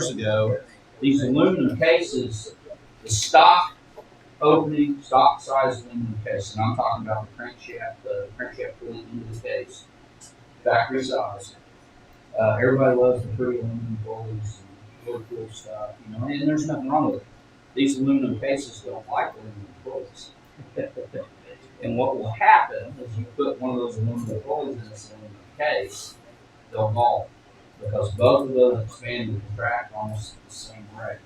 years ago, these aluminum cases, the stock opening, stock size aluminum case, and I'm talking about the crankshaft pulley into the case, factory size. Everybody loves the pretty aluminum pulleys and really cool stuff, and there's nothing wrong with it. These aluminum cases don't like aluminum pulleys. And what will happen is you put one of those aluminum pulleys in this aluminum case, they'll fall because both of those expand and contract almost at the same rate.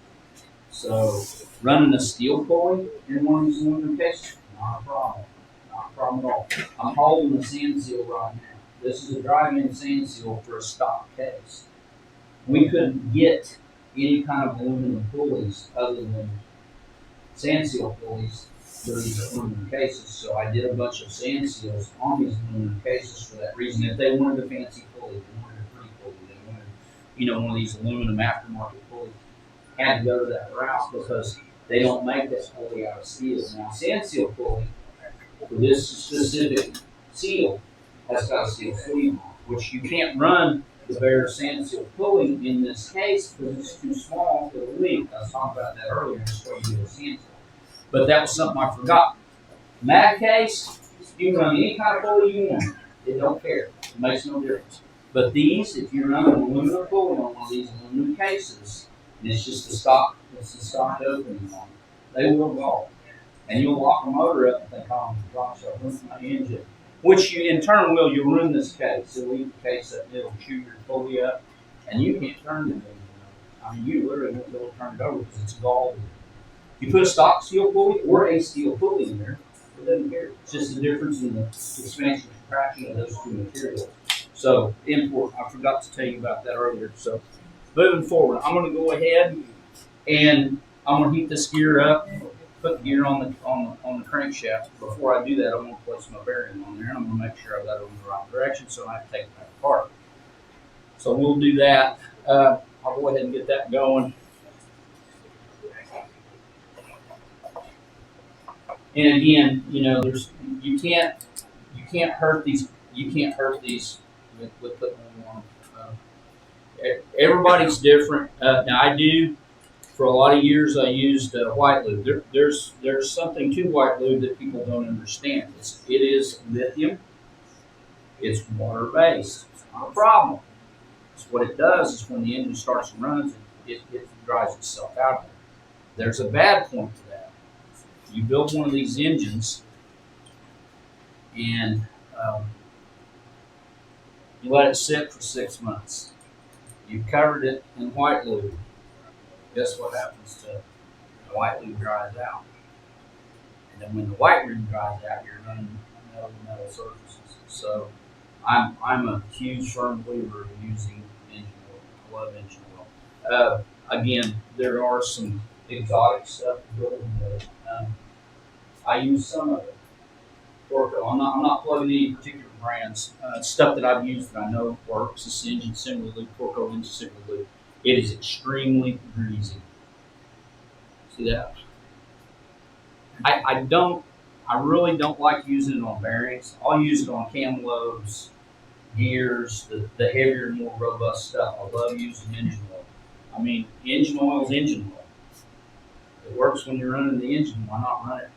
So running a steel pulley in one of these aluminum cases, not a problem. Not a problem at all. I'm holding the sand seal right now. This is a drive-in sand seal for a stock case. We couldn't get any kind of aluminum pulleys other than sand seal pulleys for these aluminum cases. So I did a bunch of sand seals on these aluminum cases for that reason. If they wanted a fancy pulley, they wanted a pretty pulley, they wanted, one of these aluminum aftermarket pulleys, had to go to that route because they don't make that pulley out of steel. Now, sand seal pulley for this specific seal has got a steel sleeve on, which you can't run the bare sand seal pulley in this case because it's too small for the leak. I was talking about that earlier, just so you do a sand seal. But that was something I forgot. In that case, you can run any kind of pulley you want. It don't care. It makes no difference. But these, if you run an aluminum pulley on one of these aluminum cases, and it's just the stock opening on it, they will go. And you'll lock the motor up and think, oh gosh, I ruined my engine. Which you in turn you'll ruin this case. It'll leave the case up, it'll chew your pulley up, and you can't turn the engine over. I mean, you literally won't be able to turn it over because it's galled. You put a stock steel pulley or a steel pulley in there, it doesn't care. It's just the difference in the expansion and contraction of those two materials. So, import, I forgot to tell you about that earlier. So, moving forward, I'm going to go ahead and I'm going to heat this gear up, put the gear on the crankshaft. Before I do that, I'm going to place my bearing on there, and I'm going to make sure I've got it in the right direction so I have to take it back apart. So, we'll do that. I'll go ahead and get that going. And again, you can't hurt these with putting them on. Everybody's different. Now I do. For a lot of years, I used white lube. There's something to white lube that people don't understand. It is lithium. It's water based. It's not a problem. It's what it does is when the engine starts and runs, it dries itself out. There's a bad point to that. You build one of these engines and you let it sit for 6 months. You've covered it in white lube. Guess what happens to it? The white lube dries out. And then when the white lube dries out, you're running metal surfaces. So I'm a huge firm believer of using engine oil. I love engine oil. Again, there are some exotic stuff building with it. I use some of it. Porco. I'm not plugging any particular brands. Stuff that I've used that I know works. This engine assembly lube, Porco engine assembly lube. It is extremely greasy. See that? I really don't like using it on bearings. I'll use it on cam lobes, gears, the heavier, more robust stuff. I love using engine oil. I mean, engine oil is engine oil. It works when you're running the engine. Why not run it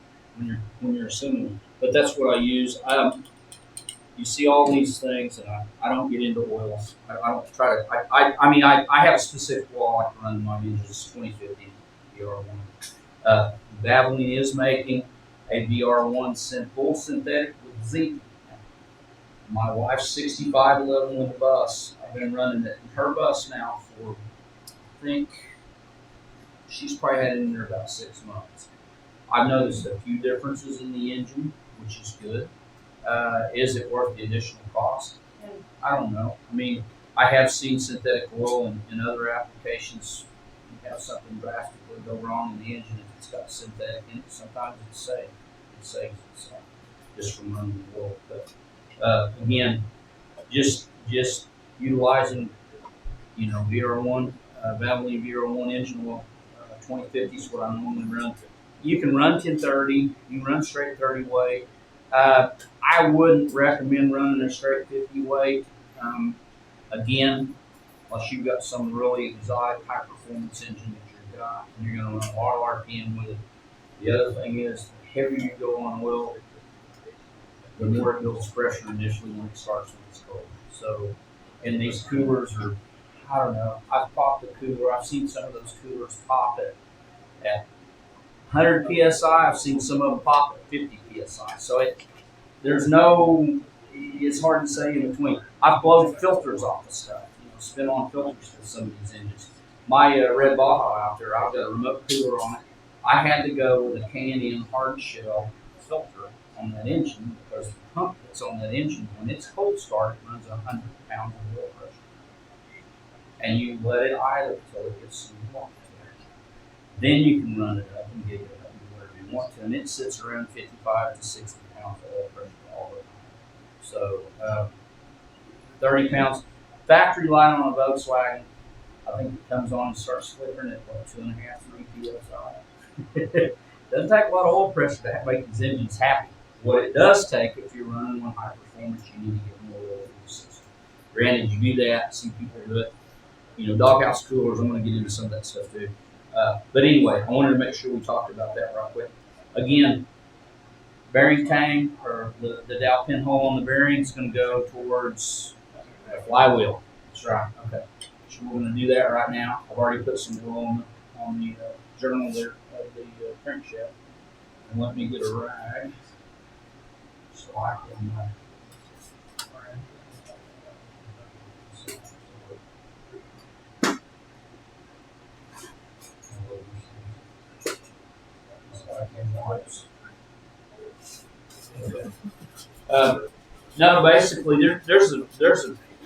when you're assembling? But that's what I use. You see all these things, and I don't get into oils. I don't try to. I have a specific oil I like to run in my engines. 2050 VR1. Valvoline is making a VR1 full synthetic with zinc. My wife's 6511 with the bus. I've been running it in her bus now for, I think, she's probably had it in there about 6 months. I've noticed a few differences in the engine, which is good. Is it worth the additional cost? I don't know. I mean, I have seen synthetic oil in other applications have something drastically go wrong in the engine if it's got synthetic in it. Sometimes it's safe. It saves itself just from running the oil. But again, just utilizing, VR1, Valvoline VR1 engine oil, 2050 is what I normally run. You can run 1030. You can run straight 30 weight. I wouldn't recommend running a straight 50 weight. Again, unless you've got some really exotic high performance engine that you've got, and you're going to run a lot of RPM with it. The other thing is, the heavier you go on oil, the more it builds pressure initially when it starts when it's cold. So, and these coolers are, I don't know, I've popped a cooler. I've seen some of those coolers pop at 100 psi. I've seen some of them pop at 50 psi. So there's no, it's hard to say in between. I've blown filters off the stuff, spin on filters for some of these engines. My Red Baja out there, I've got a remote cooler on it. I had to go with a Canadian hard shell filter on that engine because the pump that's on that engine, when it's cold start, it runs 100 pounds of oil pressure. And you let it idle until it gets some warmth to it. Then you can run it up and get it up to wherever you want to. And it sits around 55 to 60 pounds of oil pressure all the time. So 30 pounds. Factory line on a Volkswagen, I think it comes on and starts flickering at what, 2.5, 3 psi. Doesn't take a lot of oil pressure to make these engines happy. What it does take, if you're running on high performance, you need to get more oil in the system. Granted, you do that, see people do it. Doghouse coolers, I'm going to get into some of that stuff too. But anyway, I wanted to make sure we talked about that right quick. Again, bearing tang, or the dowel pinhole on the bearing is going to go towards the flywheel. That's right. Okay. So we're going to do that right now. I've already put some oil on the journal there of the crankshaft. And let me get a rag so I can. No, basically, there's 2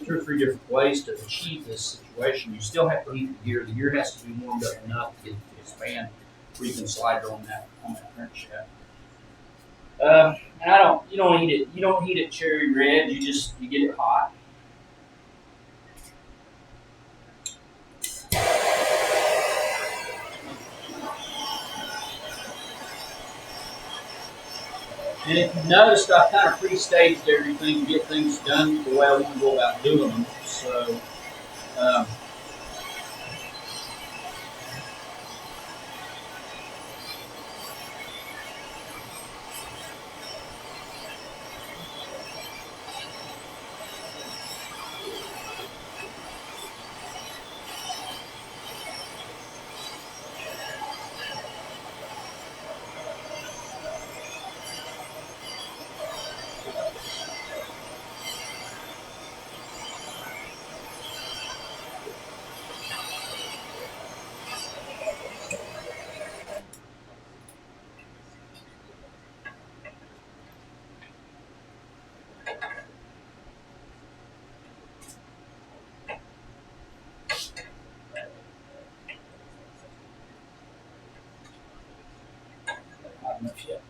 or 3 different ways to achieve this situation. You still have to heat the gear. The gear has to be warmed up enough to get it to expand where you can slide it on that crankshaft. And you don't heat it cherry red. You get it hot. And if you noticed, I kind of pre-staged everything to get things done the way I want to go about doing them. So, um, not enough yet.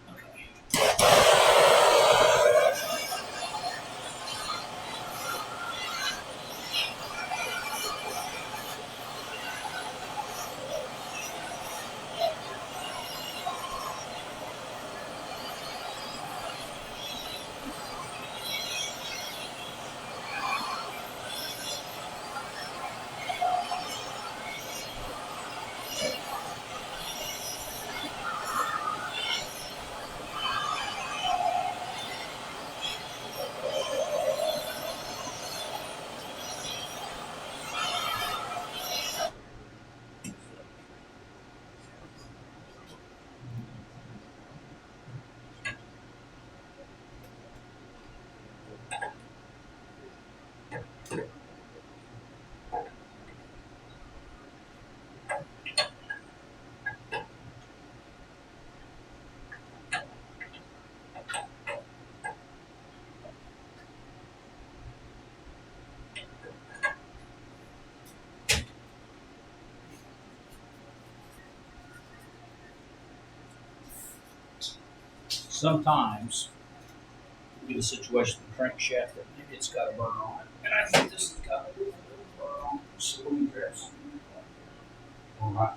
Sometimes you get a situation with the crankshaft that it's got a burr on it, and I think this has got a little bit of burr on it. So let me grab some. All right.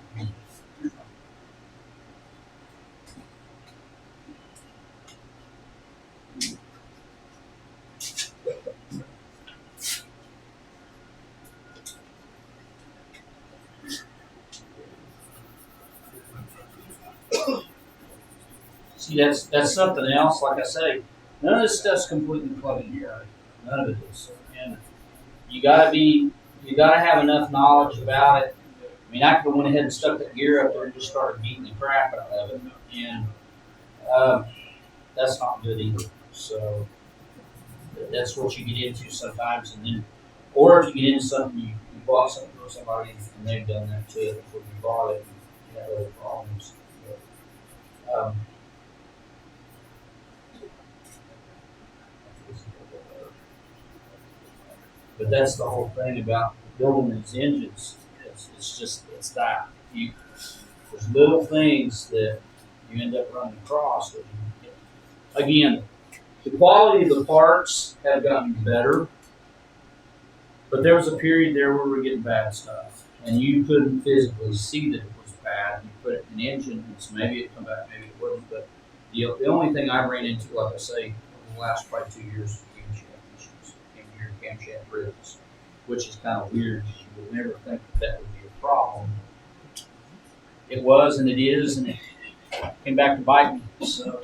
See, that's something else. Like I say, none of this stuff's completely plug and play. None of it is. And you gotta have enough knowledge about it. I mean, I could have went ahead and stuck that gear up there and just started beating the crap out of it, and uh, that's not good either. So that's what you get into sometimes, and then, or if you get into something, you bought something for somebody and they've done that to it before you bought it, and you have other problems. But, but that's the whole thing about building these engines. It's that there's little things that you end up running across. That again, the quality of the parts have gotten better, but there was a period there where we were getting bad stuff, and you couldn't physically see that it was bad. You put it in the engine, and so maybe it come back, maybe it wouldn't. But the only thing I ran into, like I say, over the last probably 2 years, was camshaft issues, camshaft ribs, which is kind of weird. You would never think that would be a problem. It was, and it is, and it came back to bite me. So.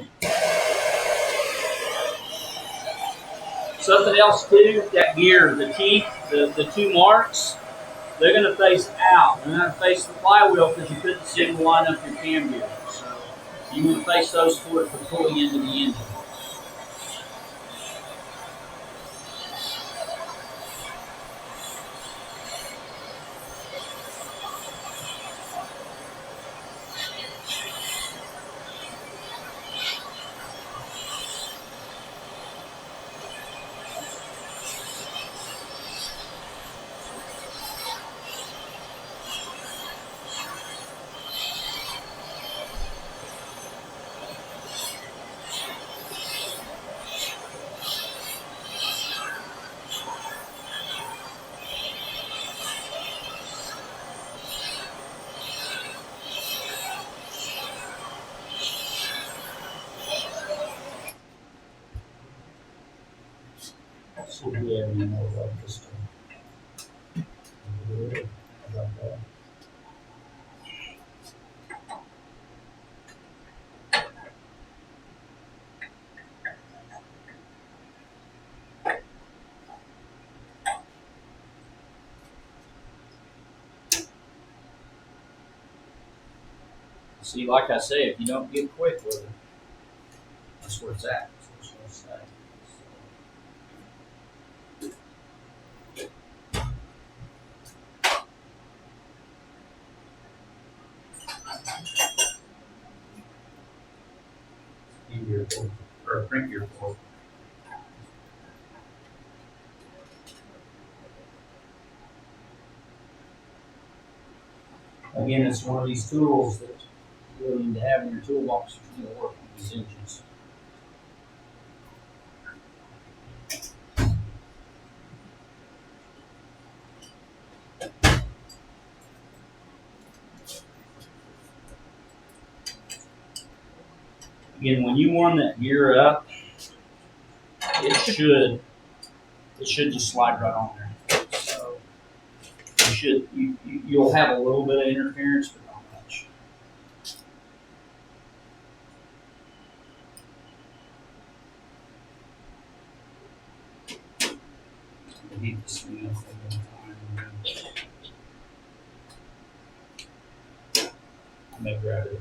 Something else too, that gear, the teeth, the two marks, they're going to face out. They're going to face the flywheel because you couldn't see them line up your cam gear. So you would face those for pulling into the engine. So we have any more about this stuff. About that. See, like I say, if you don't get quick with it, that's where it's at. That's what it's at. Easier or a crankier for. Again, it's one of these tools that you really need to have in your toolbox if you're going to work with these engines. Again, when you warm that gear up, it should just slide right on there. So you'll have a little bit of interference, but not much. I heat this thing up one time. I may grab it.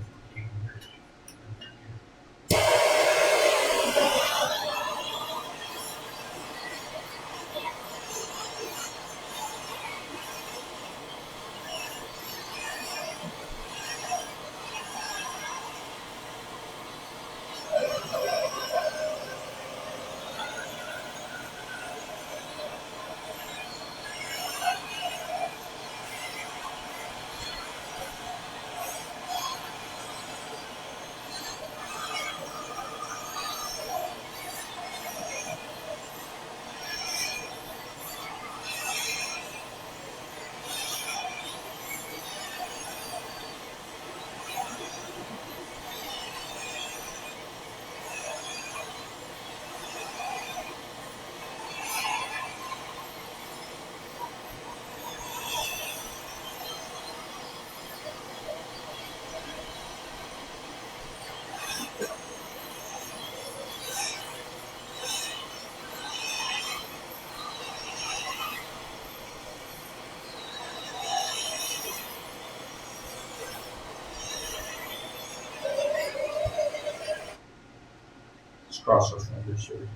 cross our fingers here.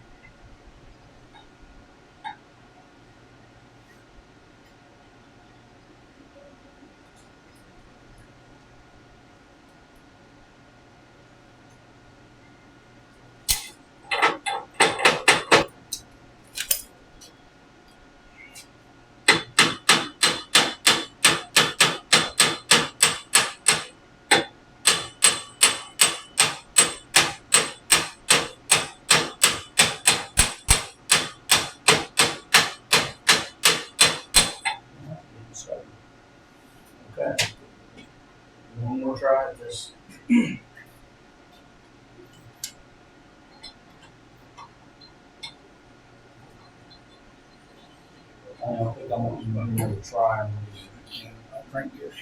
Okay. One more try at this. I don't think I'm going to do another try. I'll crank it.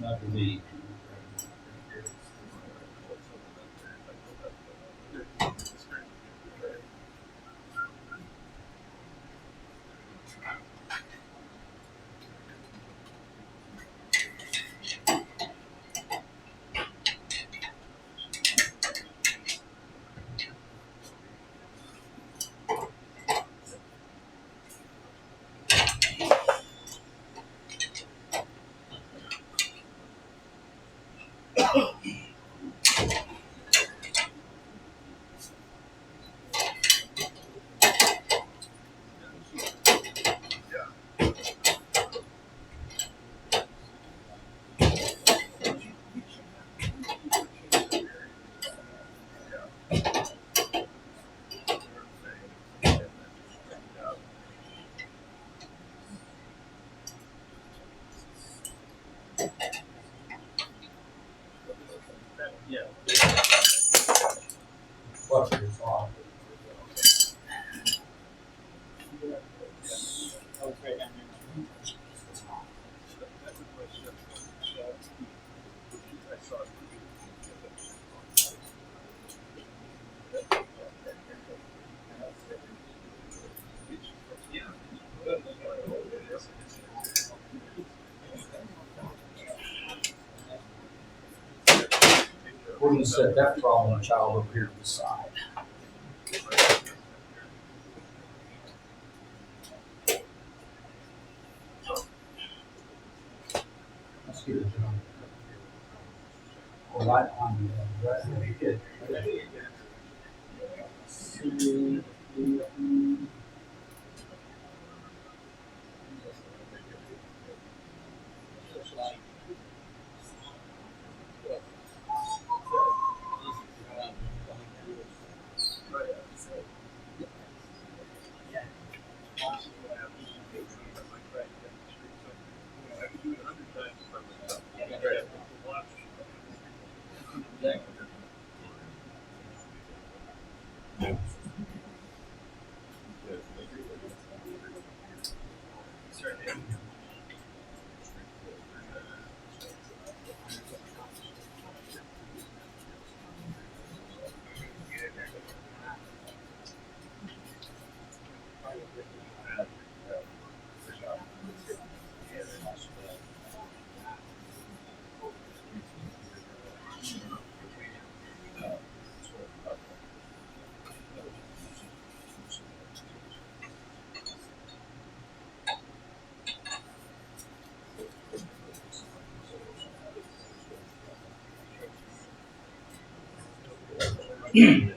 I believe. Watch it, it's off. We're going to set that problem child over here to the side. Let's get it done. The light on the right. Good.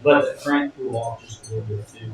Let the crank cool off just a little bit too.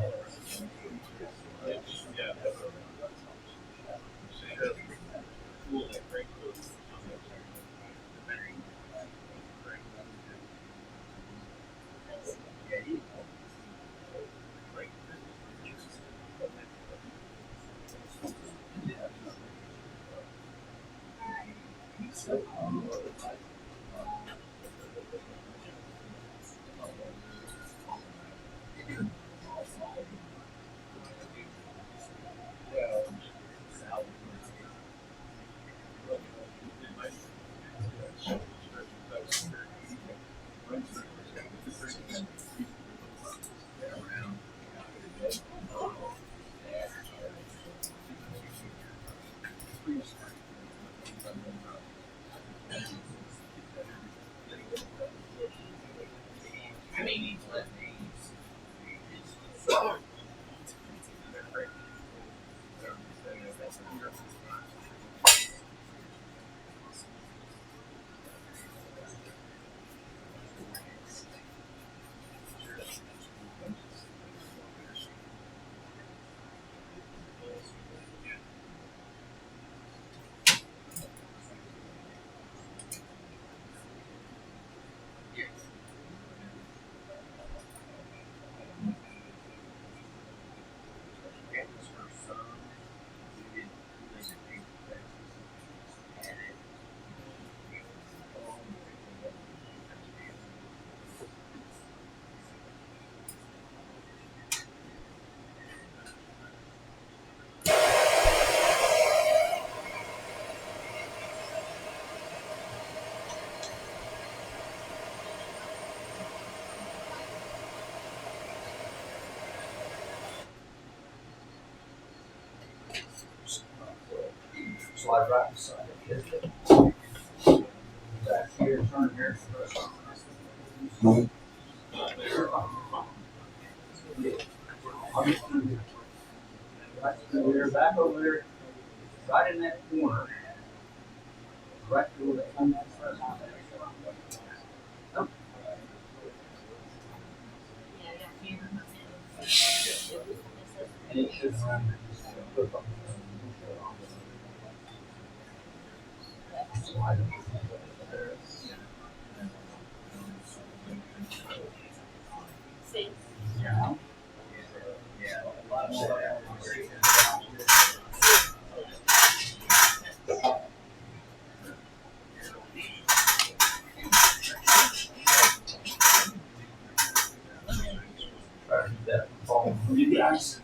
slide right beside it. Back here, turn here. I'll get through here. Right through there, back over there, right in that corner. Right through that. And it should run. Slide it. Yeah. Try to keep that from falling from you guys.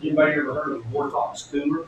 Anybody ever heard of Warthog's Coomer?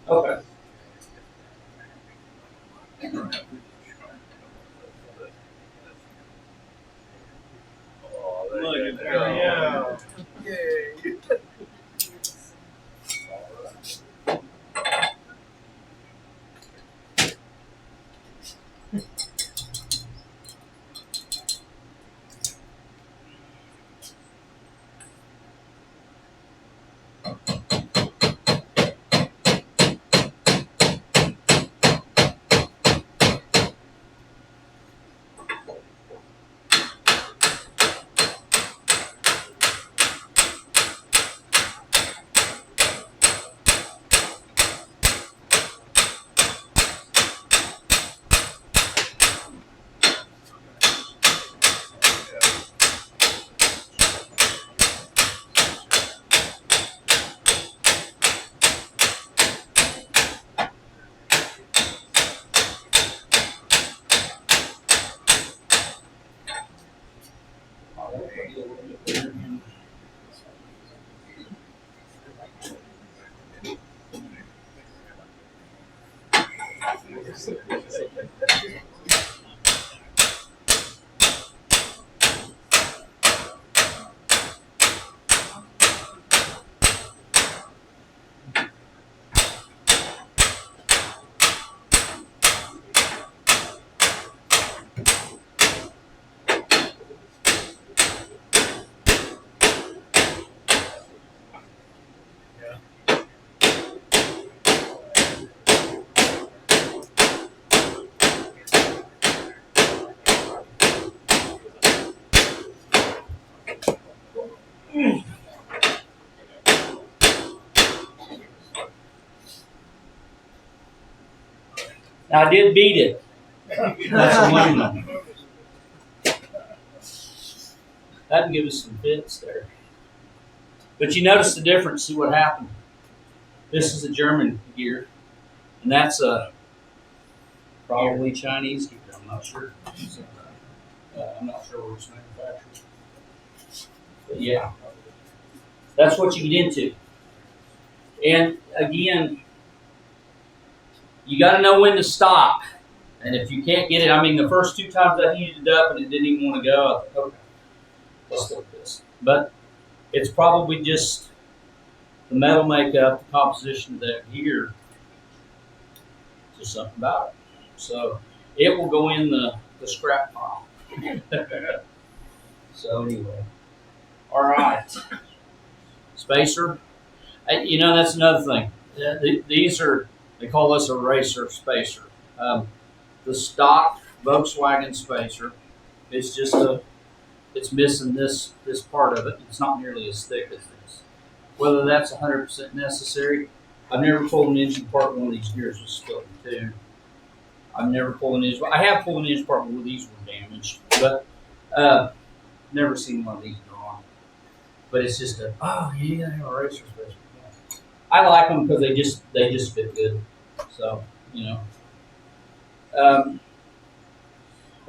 Okay. Look at that. Yeah. Yay. Now I did beat it. That's aluminum. That can give us some fits there. But you notice the difference. See what happened. This is a German gear, and that's a probably Chinese gear. I'm not sure. I'm not sure where it's manufactured. But yeah, that's what you get into. And again, you got to know when to stop. And if you can't get it, I mean, the first 2 times I heated it up and it didn't even want to go, I thought, okay, let's do this. But it's probably just the metal makeup, the composition of that gear, just something about it. So it will go in the scrap pile. So anyway, all right. Spacer. You know, that's another thing. These are, they call this a racer spacer. The stock Volkswagen spacer, it's just it's missing this part of it. It's not nearly as thick as this. Whether that's 100% necessary, I've never pulled an engine apart when one of these gears was split in 2. I've never pulled an engine. I have pulled an engine apart when these were damaged, but never seen one of these drawn. But it's just I have a racer spacer. I like them because they just fit good. So you know.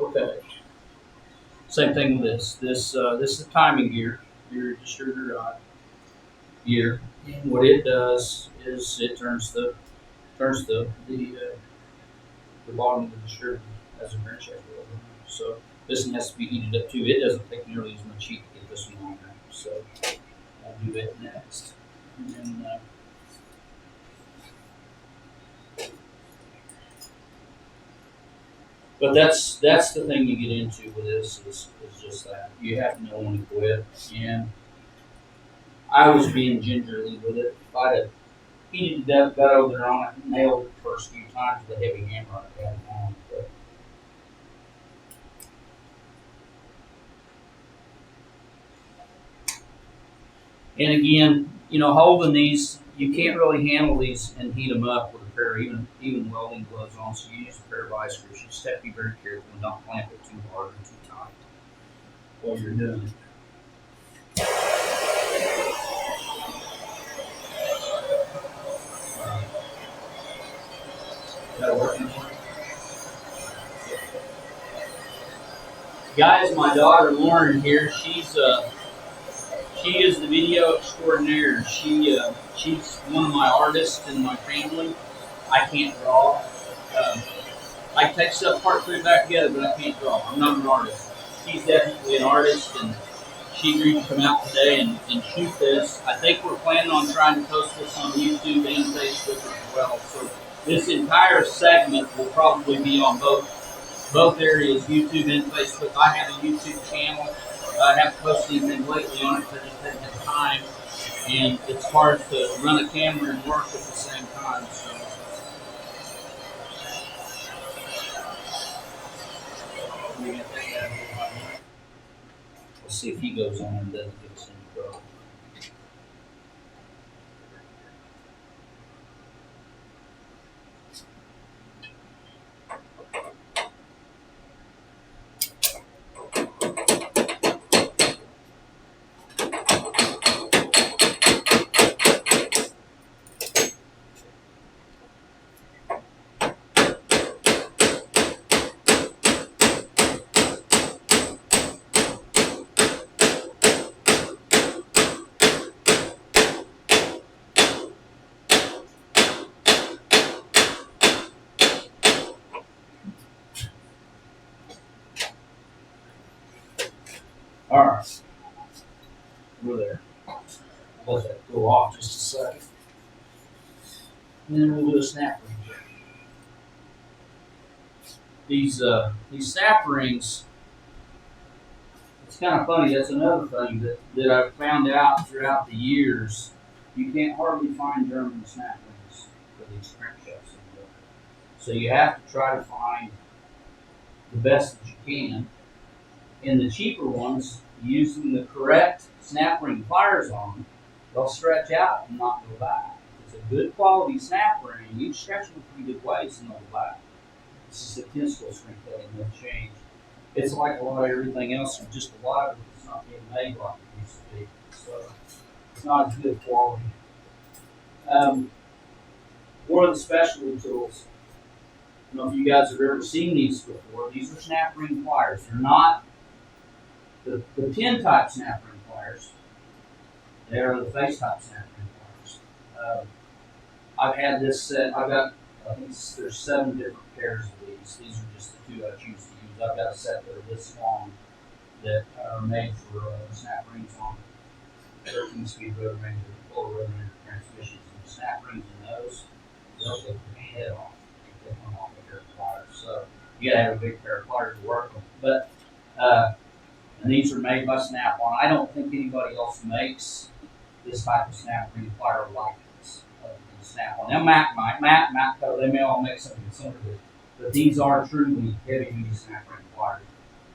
Okay. Same thing with this. This is a timing gear. Your distributor gear. And what it does is it turns the bottom of the distributor as a crankshaft roller. So this one has to be heated up too. It doesn't take nearly as much heat to get this one on there. So I'll do that next. And then, but that's the thing you get into with this is just that. You have to know when to quit. And I was being gingerly with it. If I'd have heated it up, got over there on it, nailed it the first few times with a heavy hammer I had on. But and again, you know, holding these, you can't really handle these and heat them up with a pair of even welding gloves on. So you use a pair of vice grips. You just have to be very careful and not clamp it too hard or too tight while you're doing it. That working for you? Guys, my daughter Lauren here, she is the video extraordinaire. She's one of my artists in my family. I can't draw. I can take stuff apart, put it back together, but I can't draw. I'm not an artist. She's definitely an artist, and she agreed to come out today and shoot this. I think we're planning on trying to post this on YouTube and Facebook as well. So this entire segment will probably be on both areas, YouTube and Facebook. I have a YouTube channel. I haven't posted anything lately on it because I just haven't had time, and it's hard to run a camera and work at the same time. So. Let's see if he goes on and doesn't get us any trouble. And then we'll do a snap ring check. These snap rings, it's kind of funny. That's another thing that I've found out throughout the years. You can't hardly find German snap rings for these crankshafts anymore. So you have to try to find the best that you can. And the cheaper ones, using the correct snap ring pliers on them, they'll stretch out and not go back. If it's a good quality snap ring, you can stretch them a pretty good ways and they'll go back. This is a tensile shrink that no change. It's like a lot of everything else, and just a lot of it's not being made like it used to be. So it's not as good quality. One of the specialty tools, I don't know if you guys have ever seen these before. These are snap ring pliers. They're not the pin type snap ring pliers. They are the face type snap ring pliers. I've had this set. I think there's 7 different pairs of these. These are just the 2 I choose to use. I've got a set that are this long that are made for snap rings on 13-speed rotary full rotary transmissions. And the snap rings in those, they'll take your head off if they come off a pair of pliers. So you gotta have a big pair of pliers to work with. But and these are made by Snap-on. I don't think anybody else makes this type of snap ring plier like this. Snap-on. Now Mac, they may all make something similar to this, but these are truly heavy-duty snap ring pliers.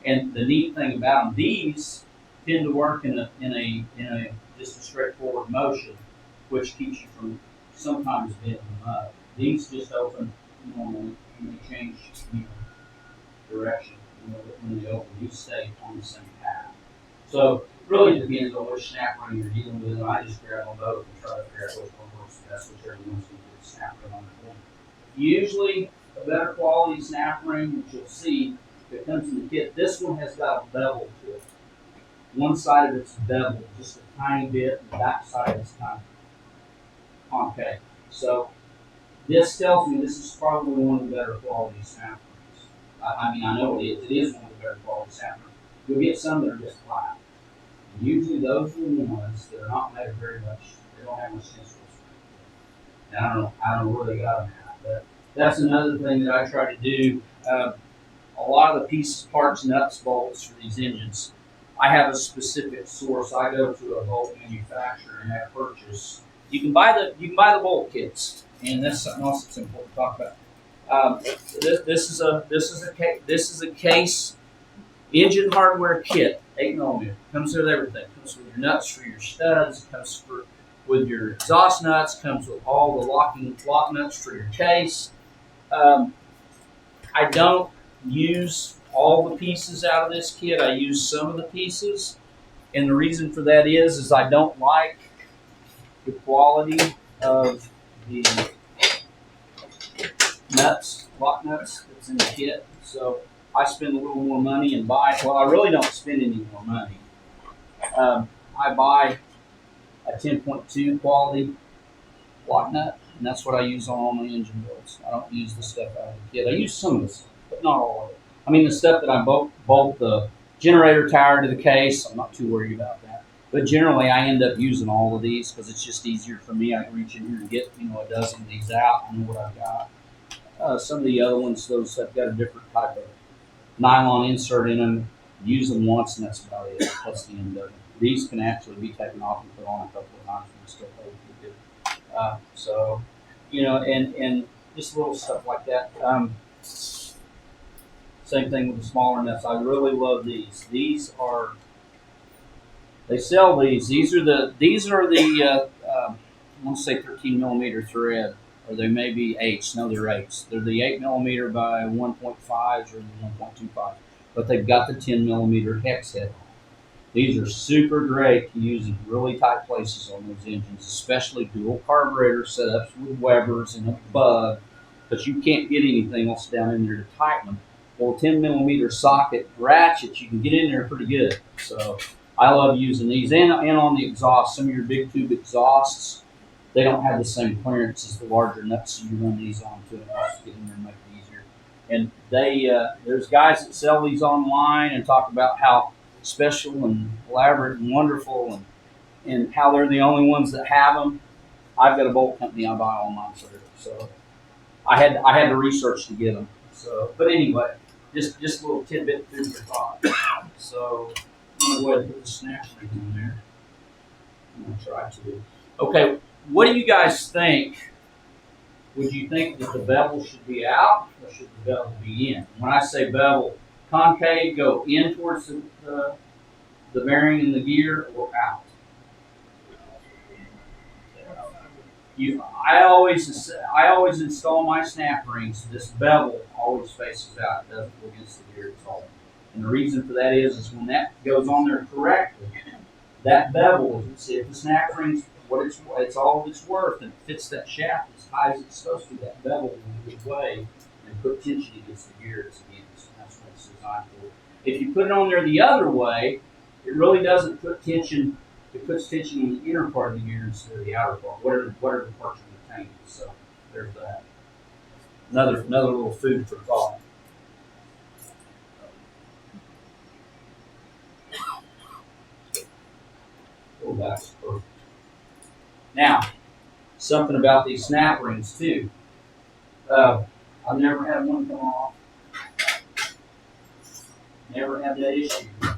And the neat thing about them, these tend to work in a just a straightforward motion, which keeps you from sometimes bending them up. These just open normally, and they change direction when they open. These stay on the same path. So it really depends on which snap ring you're dealing with. And I just grab them both and try to figure out which one works best, whichever one's going to get a snap ring on the point. Usually, a better quality snap ring, which you'll see, that comes in the kit. This one has got a bevel to it. One side of it's beveled, just a tiny bit, and the back side is kind of concave. So this tells me this is probably one of the better quality snap rings. I know it is. It is one of the better quality snap rings. You'll get some that are just flat. And usually those are the ones that are not made very much. They don't have much tensile strength. And I don't know where they got them at, but that's another thing that I try to do. A lot of the pieces, parts, nuts, bolts for these engines, I have a specific source. I go to a bolt manufacturer and I purchase. You can buy the bolt kits, and that's something else that's important to talk about. This is a case engine hardware kit, 8mm. Comes with everything. Comes with your nuts for your studs. Comes with your exhaust nuts. Comes with all the lock nuts for your case. I don't use all the pieces out of this kit. I use some of the pieces, and the reason for that is I don't like the quality of the nuts, lock nuts that's in the kit. So I spend a little more money and buy. Well, I really don't spend any more money. I buy a 10.2 quality lock nut, and that's what I use on all my engine builds. I don't use the stuff out of the kit. I use some of this, but not all of it. I mean, the stuff that I bolt the generator tower to the case, I'm not too worried about that. But generally, I end up using all of these because it's just easier for me. I can reach in here and get a dozen of these out. I know what I've got. Some of the other ones, those have got a different type of nylon insert in them. Use them once, and that's about it. That's the end of it. These can actually be taken off and put on a couple of times and still hold pretty good. And just little stuff like that. Same thing with the smaller nuts. I really love these. They sell these. These are the I want to say 13mm thread, or they may be 8s. No, they're 8s. They're the 8mm by 1.5s or the 1.25, but they've got the 10mm hex head. These are super great to use in really tight places on those engines, especially dual carburetor setups with Webers and a bug, but you can't get anything else down in there to tighten them. Well, 10mm socket ratchets, you can get in there pretty good. So I love using these. And on the exhaust, some of your big tube exhausts, they don't have the same clearance as the larger nuts, so you run these on to it. Helps get in there and make it easier. And there's guys that sell these online and talk about how special and elaborate and wonderful and how they're the only ones that have them. I've got a bolt company I buy all mine through. So I had to research to get them. So, but anyway, just a little tidbit of food for thought. So I'm gonna go ahead and put the snap ring in there. I'm gonna try to. Okay, what do you guys think? Would you think that the bevel should be out or should the bevel be in? When I say bevel, concave, go in towards the bearing and the gear, or out? I always install my snap rings. This bevel always faces out. It doesn't go against the gear at all. And the reason for that is when that goes on there correctly, that bevel, if the snap ring's it's all it's worth and it fits that shaft as high as it's supposed to, that bevel will give way and put tension against the gear it's against. And that's what it's designed for. If you put it on there the other way, it really doesn't put tension. It puts tension in the inner part of the gear instead of the outer part, whatever the parts are retained. So there's that. Another little food for thought. Oh, that's perfect. Now, something about these snap rings too. I've never had one come off. Never had that issue. I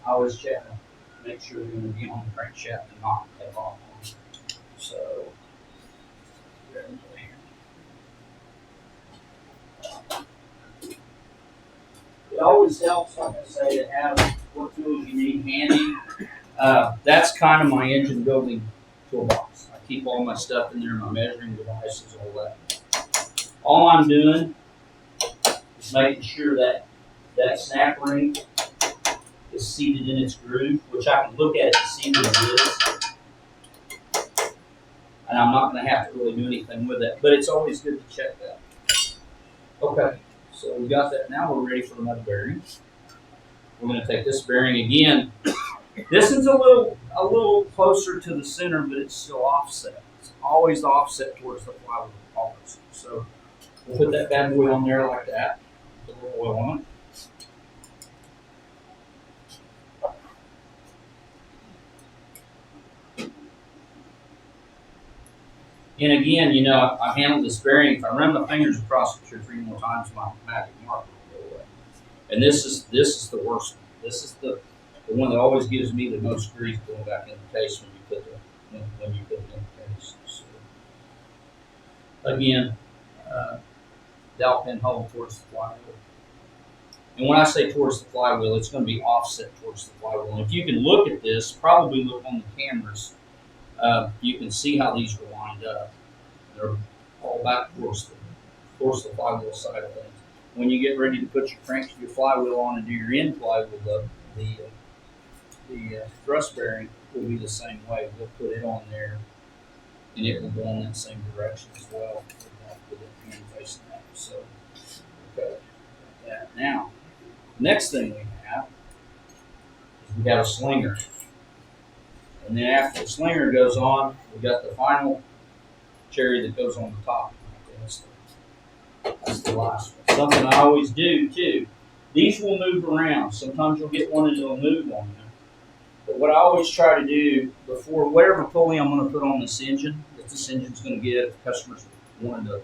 always check them, make sure they're going to be on the crankshaft and not take off. So, it always helps, like I say, to have what tools you need handy. That's kind of my engine building toolbox. I keep all my stuff in there, my measuring devices, all that. All I'm doing is making sure that that snap ring is seated in its groove, which I can look at it and see what it is. And I'm not going to have to really do anything with it, but it's always good to check that. Okay, so we got that. Now we're ready for another bearing. We're going to take this bearing again. This is a little closer to the center, but it's still offset. It's always offset towards the flywheel always. So we'll put that bad boy on there like that. Put a little oil on it. And again, you know, I handled this bearing. If I run my fingers across it 2 or 3 more times, my magic marker will go away. And this is the worst one. This is the one that always gives me the most grief going back in the case when you put it in the case. So, again, dowel pin hole towards the flywheel. And when I say towards the flywheel, it's going to be offset towards the flywheel. And if you can look at this, probably look on the cameras, you can see how these are lined up. They're all back towards the flywheel side of things. When you get ready to put your flywheel on and do your end flywheel, the thrust bearing will be the same way. We'll put it on there, and it will go in that same direction as well with it hand facing that. So, okay, that. Now, next thing we have is we have a slinger. And then after the slinger goes on, we got the final cherry that goes on the top. That's the last one. Something I always do too. These will move around. Sometimes you'll get one and it'll move on you. But what I always try to do before whatever pulley I'm going to put on this engine, that this engine's going to get, if the customer's wanting to,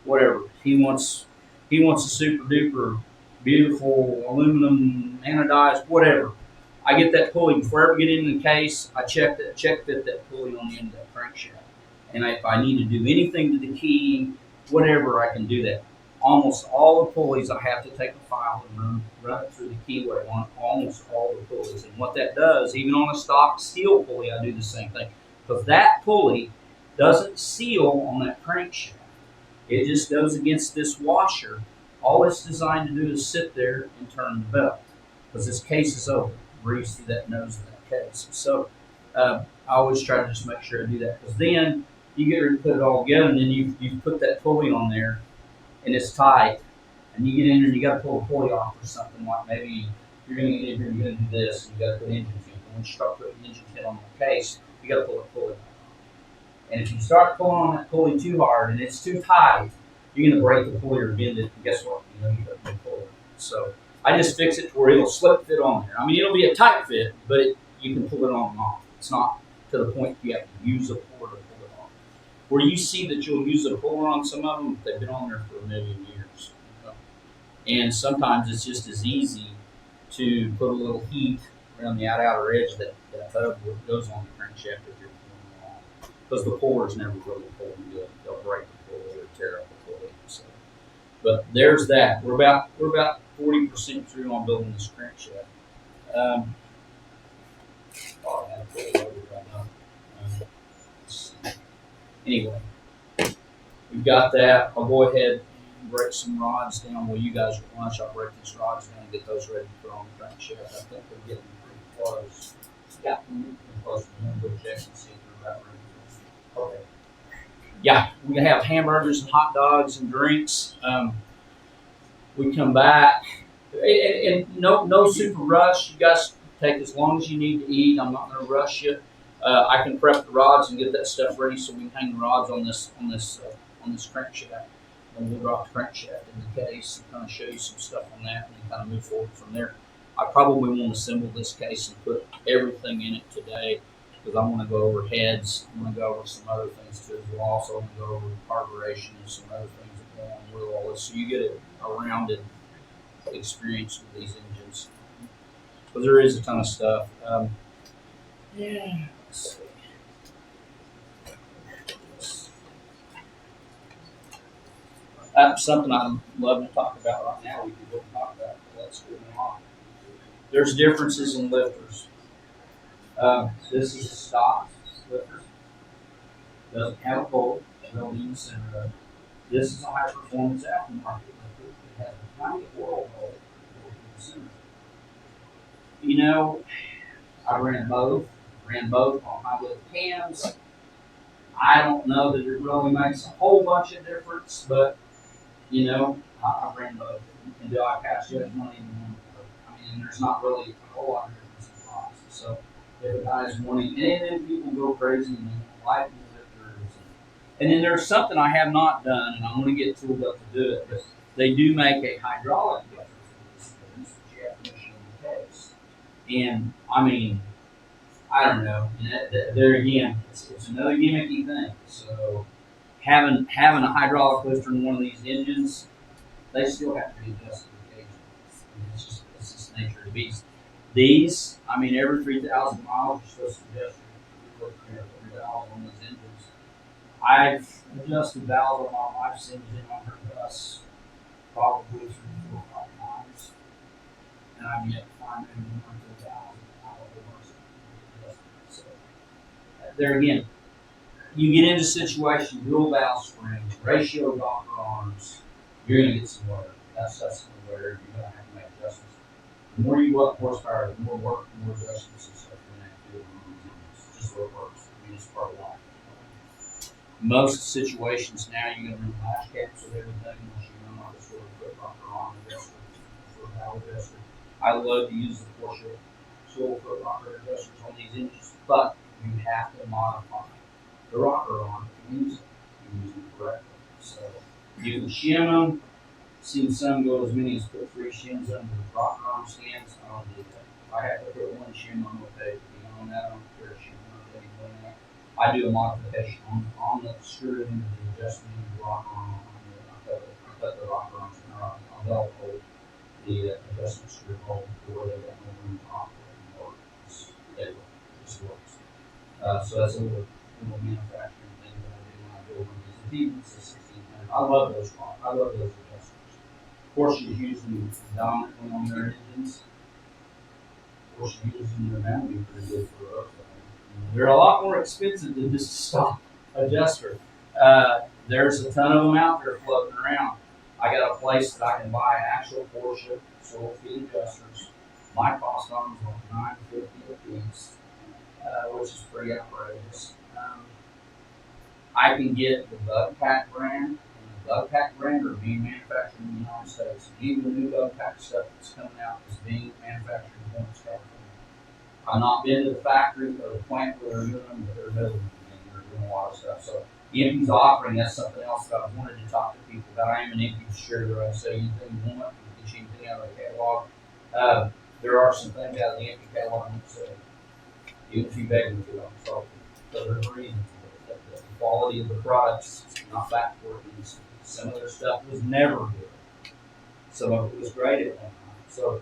whatever he wants a super duper beautiful aluminum anodized, whatever. I get that pulley before I ever get into the case. I check fit that pulley on the end of that crankshaft, and if I need to do anything to the key, whatever, I can do that. Almost all the pulleys, I have to take a file and run it through the keyway on almost all the pulleys. And what that does, even on a stock steel pulley, I do the same thing. Because that pulley doesn't seal on that crankshaft. It just goes against this washer. All it's designed to do is sit there and turn the belt. Because this case is open. Breathes through that nose of that case. So I always try to just make sure I do that. Because then you get ready to put it all together, and then you put that pulley on there, and it's tight, and you get in there and you got to pull the pulley off or something, like maybe you're going to get in here and you're going to do this, and you got to put engine fin. And when you start putting engine fin on the case, you got to pull the pulley off. And if you start pulling on that pulley too hard and it's too tight, you're going to break the pulley or bend it, and guess what? You got to pull it. So I just fix it to where it'll slip fit on there. I mean, it'll be a tight fit, but you can pull it on and off. It's not to the point you have to use a puller to pull it off. where you see that you'll use a puller on some of them, they've been on there for a million years. And sometimes it's just as easy to put a little heat around the outer edge that hub that goes on the crankshaft if you're pulling along. Because the pullers never really pull them good. They'll break the puller or tear up the pulley. So. But there's that. We're about 40% through on building this crankshaft. Oh, I have to pull it over right now. Anyway, we've got that. I'll go ahead and break some rods down while you guys are at lunch. I'll break these rods down and get those ready to throw on the crankshaft. I think they're getting pretty close. Yeah, pretty close. I'm going to go check and see if they're about ready. Okay. Yeah, we have hamburgers and hot dogs and drinks. We come back, and no super rush. You guys take as long as you need to eat. I'm not going to rush you. I can prep the rods and get that stuff ready so we can hang the rods on this crankshaft. And we'll drop the crankshaft in the case and kind of show you some stuff on that, and then kind of move forward from there. I probably won't assemble this case and put everything in it today because I want to go over heads. I want to go over some other things too as well. Also, want to go over carburation and some other things that go on with all this, so you get a rounded experience with these engines. Because there is a ton of stuff. Yeah. Let's see. Something I'm loving to talk about right now. We can go talk about it. Let's go on. There's differences in lifters. This is a stock lifter. Doesn't have a pole. Built in the center of it. This is a high performance aftermarket lifter. It has a tiny oil hole in the center. You know, I ran both on high lift cams. I don't know that it really makes a whole bunch of difference, but you know, I ran both. And do I pass judgment on even one? I mean, there's not really a whole lot of difference in cost. So if a guy's wanting, and then people go crazy and they like lifters. And then there's something I have not done, and I want to get tooled up to do it, but they do make a hydraulic lifter for these things, which you have to machine the case. And I mean, I don't know. And there again, it's another gimmicky thing. So having a hydraulic lifter in one of these engines, they still have to be adjusted occasionally. I mean, it's just the nature of the beast. These, I mean, every 3,000 miles, you're supposed to adjust your valve on those engines. I've adjusted valves on my wife's engine on her bus probably 3, 4, 5 times, and I've yet to find anyone to valve out of the worst. So there again, you get into situations, dual valve springs, ratio rocker arms, you're going to get some wear. That's where you're going to have to make adjustments. The more you go up horsepower, the more work, the more adjustments and stuff you're going to have to do on these engines. Just the way it works. I mean, it's part of life. Most situations now, you're going to run lash caps with everything unless you run like a sort of foot rocker arm adjuster, or valve adjuster. I love to use the Porsche sort of foot rocker adjusters on these engines, but you have to modify the rocker arm to use them correctly. So you can shim them. Seen some go as many as put 3 shims under the rocker arm stands. I don't do that. If I have to put 1 shim on the page, beyond that, I don't care a shim on the page doing that. I do a modification on the screw into the adjustment of the rocker arm. I cut the rocker arms and I'll hold the adjustment screw hole where they got no room to operate or it just works. So that's a little manufacturing thing that I do when I build one of these. It's a 1600. I love those rockers. I love those adjustments. Porsche is using dominantly on their engines. Porsche using them now would be pretty good for us. They're a lot more expensive than just a stock adjuster. There's a ton of them out there floating around. I got a place that I can buy actual Porsche soil feed adjusters. My cost on them is like $9.50 a piece, which is pretty outrageous. I can get the Bugpack brand. The Bugpack brand are being manufactured in the United States. Even the new Bugpack stuff that's coming out is being manufactured in California. I've not been to the factory or the plant where they're doing them, but they're building them and they're doing a lot of stuff. So EMP's offering, that's something else that I wanted to talk to people about. I am an EMP distributor. I say anything you want, you get you anything out of the catalog. There are some things out of the EMP catalog I won't say. Even if you beg me to, I'm sorry. So there's a reason for it. quality of the products not back workings. Some of their stuff was never good. Some of it was great at one time. So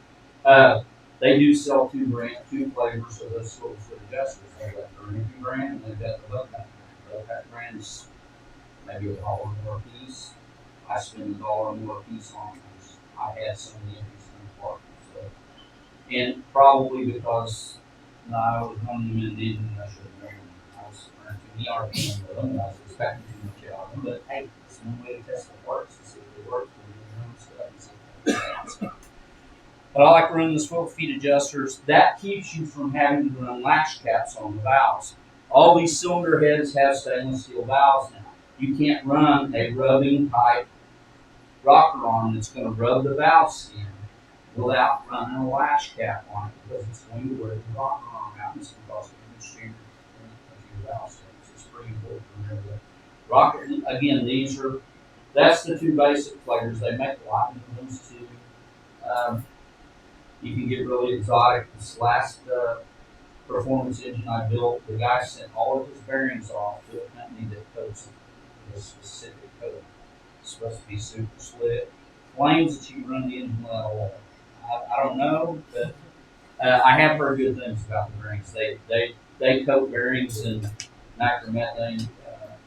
they do sell two flavors of those little foot adjusters. They've got the Remington brand and they've got the Bowcat brand. The Bowcat brand is maybe $1 more a piece. I spend $1 more a piece on those. I had some of the empties in the park. So, and probably because I was running them in the engine, I should have known. I was running too many RPM with them, and I was expecting too much out of them. But hey, it's one way to test the parts to see if they work for your own stuff and see if it works. But I like running the swivel feet adjusters. That keeps you from having to run latch caps on the valves. All these cylinder heads have stainless steel valves now. You can't run a rubbing type rocker on that's going to rub the valves in without running a latch cap on it because it's going to wear the rocker arm out and it's going to cause a huge streamer of your valve strings. It's pretty important to remember that. Rocker, again, that's the two basic flavors. They make a lot of those too. You can get really exotic. This last performance engine I built, the guy sent all of his bearings off to a company that coats them with a specific coat. It's supposed to be super slick. Claims that you can run the engine without oil. I don't know, but I have heard good things about the bearings. They coat bearings in nitromethane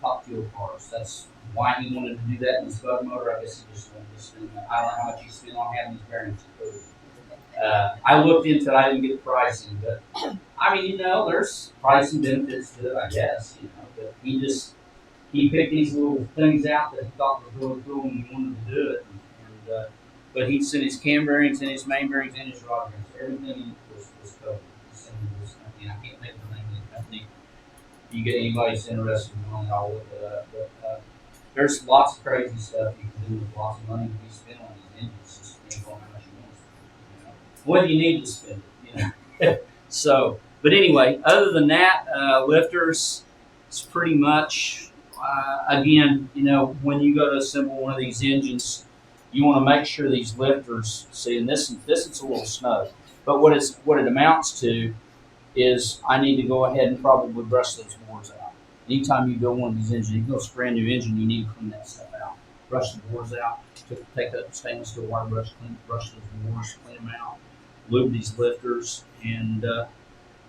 top fuel cars. That's why he wanted to do that in his bug motor. I guess he just wanted to spend. I don't know how much he spent on having these bearings coated. I looked into it. I didn't get the pricing, but I mean, there's pricing benefits to it, I guess. But he picked these little things out that he thought was really cool and he wanted to do it. But he sent his cam bearings and his main bearings and his rod bearings. Everything was covered. He sent me this company. I can't think of the name of the company. If you get anybody that's interested in one, I'll look it up. But there's lots of crazy stuff you can do with lots of money to be spent on these engines. Just depends on how much you want to spend. What do you need to spend it? So, but anyway, other than that, lifters, it's pretty much, again, when you go to assemble one of these engines, you want to make sure these lifters, see, and this is a little snug, but what it amounts to is I need to go ahead and probably brush those boards out. Anytime you build one of these engines, you go spray a new engine, you need to clean that stuff out. Brush the boards out, take that stainless steel wire brush, brush those boards, clean them out, lube these lifters, and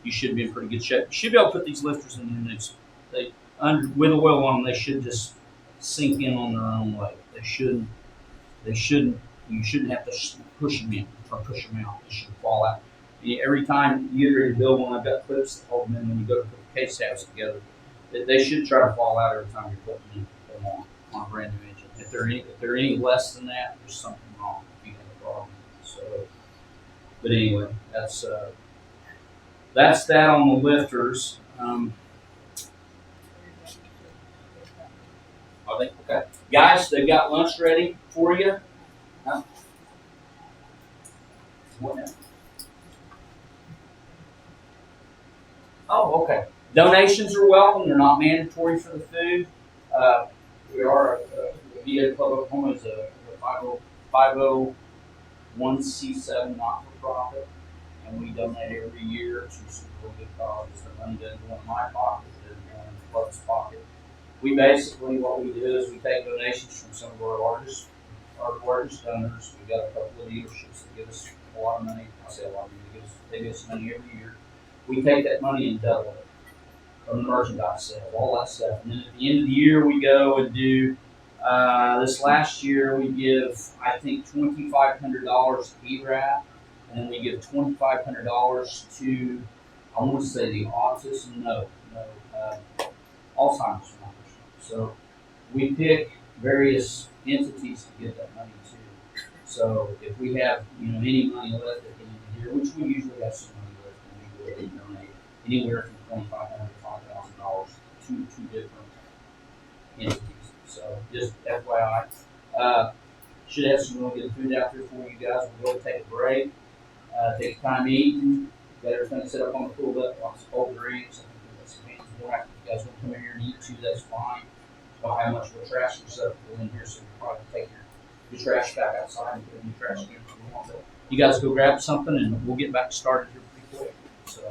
you should be in pretty good shape. You should be able to put these lifters in your news. With oil on them, they should just sink in on their own weight. You shouldn't have to push them in or push them out. They should fall out. Every time you get ready to build one, I've got clips that hold them in when you go to put the case tabs together. They should try to fall out every time you're putting them on a brand new engine. If they're any less than that, there's something wrong. You have a problem. So, but anyway, that's that on the lifters. I think okay, guys, they've got lunch ready for you. Huh? What now? Oh, okay. Donations are welcome. They're not mandatory for the food. We are VA Club of Oklahoma is a 501c7 not-for-profit, and we donate every year to some really good causes. The money doesn't go in my pocket; it doesn't go in the club's pocket. We basically what we do is we take donations from some of our largest donors. We've got a couple of dealerships that give us a lot of money. I say a lot of money. They give us money every year. We take that money and double it from the merchandise sale, all that stuff. And then at the end of the year, we go and do. This last year, we give I think $2,500 to ERAP, and then we give $2,500 to I want to say the autism Alzheimer's Foundation. So we pick various entities to give that money to. So if we have any money left at the end of the year, which we usually have some money left, and we go ahead and donate anywhere from $2,500 to $5,000 to two different entities. So just FYI, should have some really good food out there for you guys. We'll go take a break, take time eating, got everything set up on the pool deck, lots of cold drinks. I think we've got some hands more active. If you guys want to come in here and eat too, that's fine. Don't have much of a trash receptacle in here, so you can probably take your trash back outside and put it in your trash can if you want. But you guys go grab something, and we'll get back started here pretty quick. So.